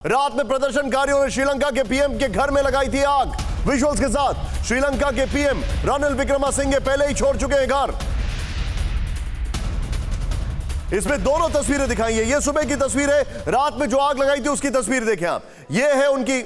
रात में प्रदर्शनकारियों ने श्रीलंका के पीएम के घर में लगाई थी आग। विजुअल्स के साथ श्रीलंका के पीएम रणिल विक्रमसिंघे पहले ही छोड़ चुके हैं घर। इसमें दोनों तस्वीरें दिखाई है। यह सुबह की तस्वीर है, रात में जो आग लगाई थी उसकी तस्वीर देखें आप। यह है उनकी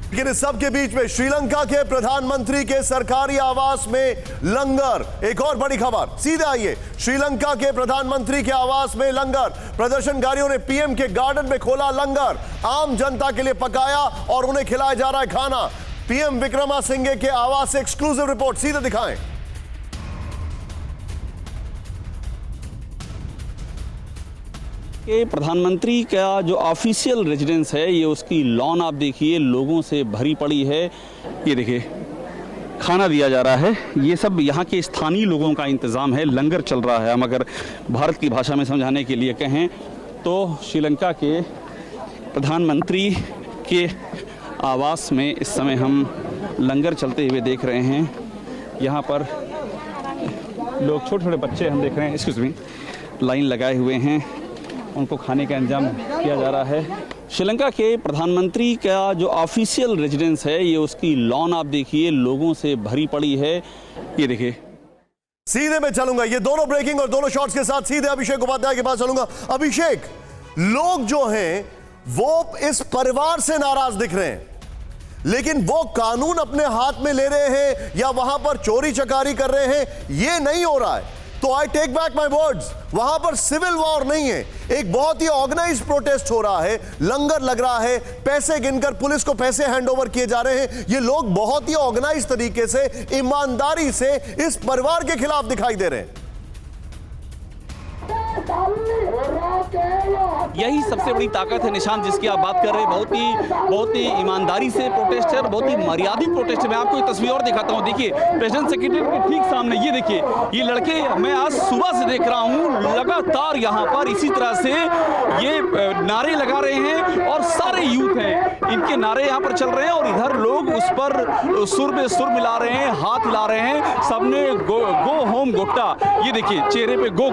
लेकिन इस सब के बीच में श्रीलंका के प्रधानमंत्री के सरकारी आवास में लंगर। एक और बड़ी खबर, सीधे आइए। श्रीलंका के प्रधानमंत्री के आवास में लंगर। प्रदर्शनकारियों ने पीएम के गार्डन में खोला लंगर, आम जनता के लिए पकाया और उन्हें खिलाया जा रहा है खाना। पीएम विक्रमसिंघे के आवास से एक्सक्लूसिव रिपोर्ट, सीधे दिखाएं। कि प्रधानमंत्री का जो ऑफिशियल रेजिडेंस है, ये उसकी लॉन आप देखिए लोगों से भरी पड़ी है। ये देखिए खाना दिया जा रहा है, ये सब यहाँ के स्थानीय लोगों का इंतज़ाम है। लंगर चल रहा है। हम अगर भारत की भाषा में समझाने के लिए कहें तो श्रीलंका के प्रधानमंत्री के आवास में इस समय हम लंगर चलते हुए देख रहे हैं। यहाँ पर लोग, छोटे छोटे बच्चे हम देख रहे हैं, एक्सक्यूज़ मी, लाइन लगाए हुए हैं, उनको खाने का इंतजाम किया जा रहा है। श्रीलंका के प्रधानमंत्री का जो ऑफिशियल रेजिडेंस है, ये उसकी लॉन आप देखिए लोगों से भरी पड़ी है। ये देखिए, सीधे मैं चलूंगा, ये दोनों ब्रेकिंग और दोनों शॉट्स के साथ सीधे अभिषेक उपाध्याय के पास चलूंगा। अभिषेक, लोग जो हैं वो इस परिवार से नाराज दिख रहे हैं, लेकिन वो कानून अपने हाथ में ले रहे हैं या वहां पर चोरी चकारी कर रहे हैं, ये नहीं हो रहा है। तो I take back my words, वहां पर सिविल वॉर नहीं है, एक बहुत ही ऑर्गेनाइज्ड प्रोटेस्ट हो रहा है। लंगर लग रहा है, पैसे गिनकर पुलिस को पैसे हैंडओवर किए जा रहे हैं। ये लोग बहुत ही ऑर्गेनाइज्ड तरीके से, ईमानदारी से इस परिवार के खिलाफ दिखाई दे रहे हैं। यही सबसे बड़ी ताकत है निशांत, जिसकी आप बात कर रहे हैं। बहुत ही ईमानदारी से प्रोटेस्ट है, बहुत ही मर्यादित प्रोटेस्ट है। मैं आपको एक तस्वीर और दिखाता हूं। देखिए प्रेसिडेंट सेक्रेटरी के ठीक सामने ये देखिए, ये लड़के मैं आज सुबह से देख रहा हूं, लगातार यहाँ पर इसी तरह से ये नारे लगा रहे हैं और सारे यूथ हैं, इनके नारे यहाँ पर चल रहे हैं और इधर लोग उस पर सुर में सुर मिला रहे हैं, हाथ हिला रहे हैं। सबने गो होम गोटा, ये देखिए चेहरे पे गो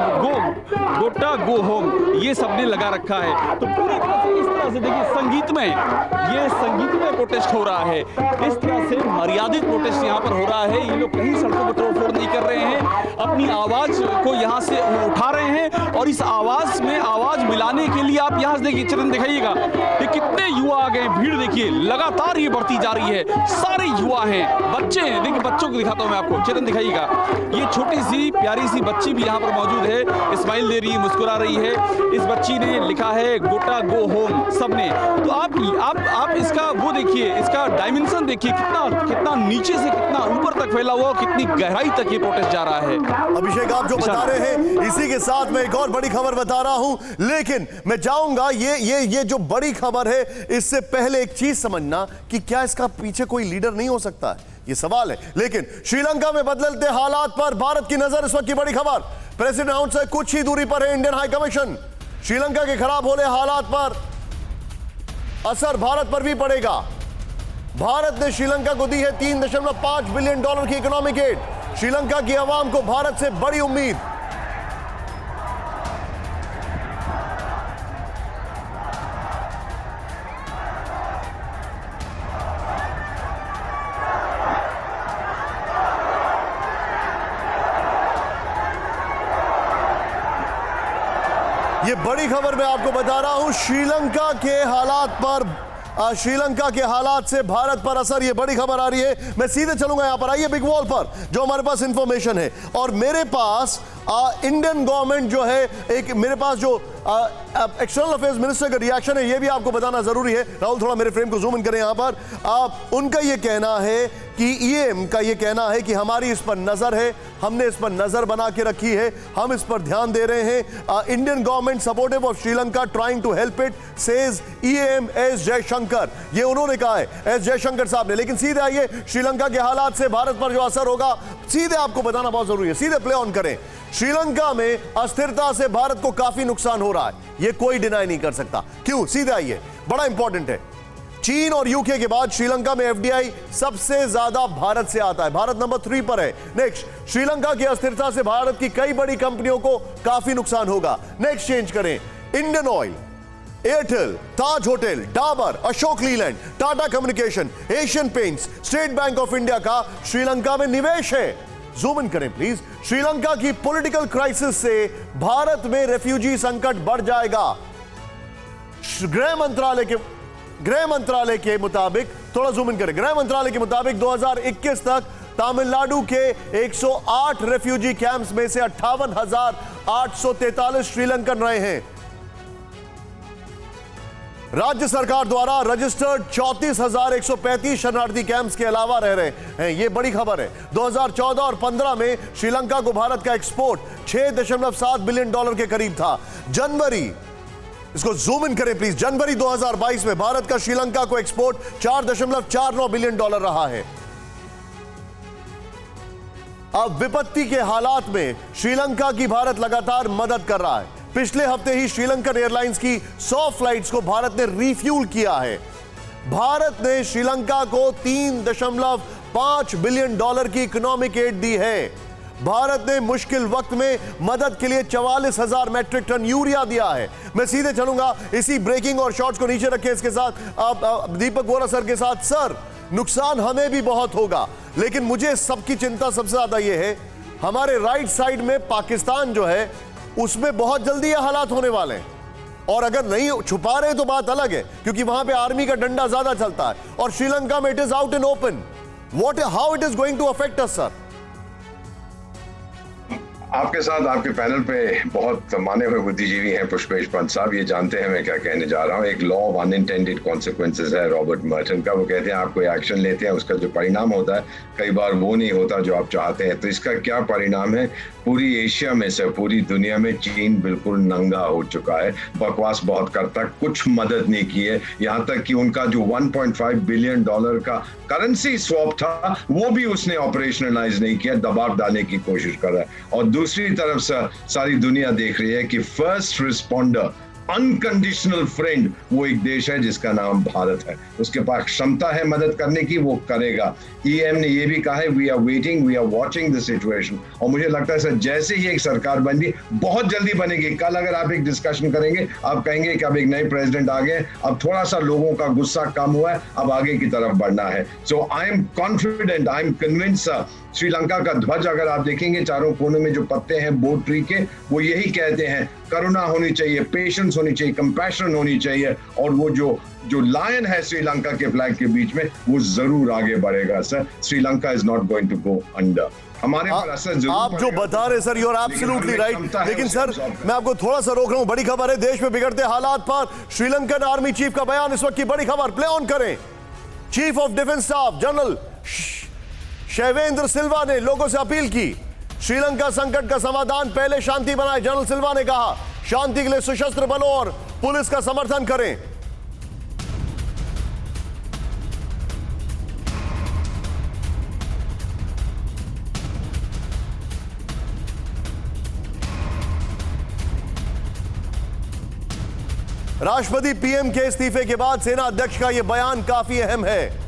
गोटा गो होम, ये सबने लगा रखा है। तो पूरी तरह से इस तरह से देखिए संगीतमय, ये संगीतमय प्रोटेस्ट हो रहा है। इस तरह से मर्यादित प्रोटेस्ट यहाँ पर हो रहा है। ये लोग कहीं सड़कों पर तोड़फोड़ नहीं कर रहे हैं, अपनी आवाज को यहाँ से उठा रहे हैं और इस आवाज में आवाज मिलाने के लिए आप यहाँ से देखिए, चरण दिखाइएगा, ये कितने युवा आ गए। भीड़ देखिए लगातार ये बढ़ती जा रही है, सारे युवा हैं, बच्चे हैं। देखिए बच्चों को दिखाता हूँ मैं आपको, चरण दिखाइएगा, ये छोटी सी प्यारी सी बच्ची भी यहाँ पर मौजूद है, स्माइल दे रही है, मुस्कुरा रही है। इस बच्ची ने लिखा है गोटा गो होम, सबने। तो आप इसका वो देखिए, इसका डायमेंशन देखिए, कितना नीचे से कितना ऊपर तक फैला हुआ और कितनी गहराई तक ये प्रोटेस्ट जा रहा है। अभिषेक, आप जो बता रहे हैं, इसी के साथ मैं एक और बड़ी खबर बता रहा हूं, लेकिन मैं चाहूंगा ये जो बड़ी खबर है, इससे पहले एक चीज समझना कि क्या इसका पीछे कोई लीडर नहीं हो सकता है, ये सवाल है। लेकिन श्रीलंका में बदलते हालात पर भारत की नजर। इस वक्त की बड़ी खबर, प्रेसिडेंट हाउस से कुछ ही दूरी पर है इंडियन हाई कमीशन। श्रीलंका के खराब होने हालात पर असर भारत पर भी पड़ेगा। भारत ने श्रीलंका को दी है $3.5 बिलियन की इकोनॉमिक एड। श्रीलंका की आवाम को भारत से बड़ी उम्मीद। ये बड़ी खबर मैं आपको बता रहा हूं, श्रीलंका के हालात से भारत पर असर। ये बड़ी खबर आ रही है। मैं सीधे चलूंगा यहां पर, आइए बिग वॉल पर, जो हमारे पास इंफॉर्मेशन है। और मेरे पास इंडियन गवर्नमेंट जो है, एक मेरे पास जो एक्सटर्नल अफेयर्स मिनिस्टर का रिएक्शन है, ये भी आपको बताना जरूरी है। राहुल, थोड़ा मेरे फ्रेम को जूम इन करें यहां पर। उनका ये कहना है कि ईएम का ये कहना है कि हमारी इस पर नजर है, हमने इस पर नजर बना के रखी है, हम इस पर ध्यान दे रहे हैं। Indian government supportive of Sri Lanka, trying to help it, says EAM S Jaishankar. ये उन्होंने कहा है, एस जयशंकर साहब ने। लेकिन सीधे आइए, श्रीलंका के हालात से भारत पर जो असर होगा, सीधे आपको बताना बहुत जरूरी है। सीधे प्ले ऑन करें। श्रीलंका में अस्थिरता से भारत को काफी नुकसान हो रहा है, यह कोई डिनाई नहीं कर सकता। क्यों? सीधे आइए, बड़ा इंपॉर्टेंट है। चीन और यूके के बाद श्रीलंका में एफडीआई सबसे ज्यादा भारत से आता है, भारत नंबर 3 पर है। नेक्स्ट, श्रीलंका की अस्थिरता से भारत की कई बड़ी कंपनियों को काफी नुकसान होगा। नेक्स्ट चेंज करें। Indian oil, Airtel, Taj hotel, Dabur, Ashok Leyland, Tata communication, Asian paints, state bank of India का श्रीलंका में निवेश है। जूम इन करें प्लीज। श्रीलंका की पॉलिटिकल क्राइसिस से भारत में रेफ्यूजी संकट बढ़ जाएगा। गृह मंत्रालय के मुताबिक, थोड़ा जूम इन करें, गृह मंत्रालय के मुताबिक 2021 तक तमिलनाडु के 108 रेफ्यूजी कैंप्स में से 58,843 श्रीलंकन रहे हैं। राज्य सरकार द्वारा रजिस्टर्ड 34,135 शरणार्थी कैंप्स के अलावा रह रहे हैं। यह बड़ी खबर है। 2014 और 15 में श्रीलंका को भारत का एक्सपोर्ट $6.7 बिलियन के करीब था। जनवरी, इसको जूम इन करें प्लीज, जनवरी 2022 में भारत का श्रीलंका को एक्सपोर्ट $4.49 बिलियन रहा है। अब विपत्ति के हालात में श्रीलंका की भारत लगातार मदद कर रहा है। पिछले हफ्ते ही श्रीलंकन एयरलाइंस की 100 फ्लाइट्स को भारत ने रिफ्यूल किया है। भारत ने श्रीलंका को $3.5 बिलियन की इकोनॉमिक एड दी है। भारत ने मुश्किल वक्त में मदद के लिए 44,000 मैट्रिक टन यूरिया दिया है। मैं सीधे चलूंगा, इसी ब्रेकिंग और शॉर्ट्स को नीचे रखें इसके साथ दीपक बोरा सर के साथ। सर, नुकसान हमें भी बहुत होगा, लेकिन मुझे सबकी चिंता सबसे ज्यादा यह है, हमारे राइट साइड में पाकिस्तान जो है, उसमें बहुत जल्दी ये हालात होने वाले हैं। और अगर नहीं छुपा रहे तो बात अलग है, क्योंकि वहां पे आर्मी का डंडा ज्यादा चलता है, और श्रीलंका में it is out in open. How it is going to affect us sir? आपके साथ आपके पैनल पे बहुत माने हुए बुद्धिजीवी हैं पुष्पेश पंत साहब, ये जानते हैं मैं क्या कहने जा रहा हूँ। एक लॉ ऑफ अनइंटेंडेड कॉन्सिक्वेंसेस है रॉबर्ट मर्टन का। वो कहते हैं आप कोई एक्शन लेते हैं, उसका जो परिणाम होता है कई बार वो नहीं होता जो आप चाहते हैं। तो इसका क्या परिणाम है? पूरी एशिया में से पूरी दुनिया में चीन बिल्कुल नंगा हो चुका है, बकवास बहुत करता है, कुछ मदद नहीं की है। यहाँ तक कि उनका जो $1.5 बिलियन का करेंसी स्वैप था वो भी उसने ऑपरेशनलाइज नहीं किया, दबाव डालने की कोशिश कर रहा है। और दूसरी तरफ से सारी दुनिया देख रही है कि फर्स्ट रिस्पॉन्डर, अनकंडीशनल फ्रेंड, वो एक देश है जिसका नाम भारत है। उसके पास क्षमता है मदद करने की, वो करेगा। ईएम ने ये भी कहा है, we are waiting, we are watching the situation. और मुझे लगता है सर, जैसे ही एक सरकार बन रही, बहुत जल्दी बनेगी। कल अगर आप एक डिस्कशन करेंगे, आप कहेंगे कि अब एक नए प्रेसिडेंट आ गए, अब थोड़ा सा लोगों का गुस्सा कम हुआ है, अब आगे की तरफ बढ़ना है। सो I am confident, I am convince. Sri Lanka का ध्वज अगर आप देखेंगे, चारों कोने में जो पत्ते हैं बोट ट्री के, वो यही कहते हैं करुणा होनी चाहिए, पेशेंस होनी चाहिए, कंपैशन होनी चाहिए। और वो जो लायन है श्रीलंका के फ्लैग के बीच में, वो जरूर आगे बढ़ेगा sir. Sri Lanka is not going to go under. हमारे पर असर जरूर आप जो बता रहे sir, you are absolutely right. लेकिन सर, मैं आपको थोड़ा सा रोक रहा हूं। बड़ी खबर है, देश में बिगड़ते हालात पर श्रीलंकन आर्मी चीफ का बयान। इस वक्त की बड़ी खबर, प्ले ऑन करें। Chief of defence staff general Shavendra Silva ने लोगों से अपील की, श्रीलंका संकट का समाधान पहले शांति बनाए। जनरल सिल्वा ने कहा, शांति के लिए सशस्त्र बलों और पुलिस का समर्थन करें। राष्ट्रपति पीएम के इस्तीफे के बाद सेना अध्यक्ष का यह बयान काफी अहम है।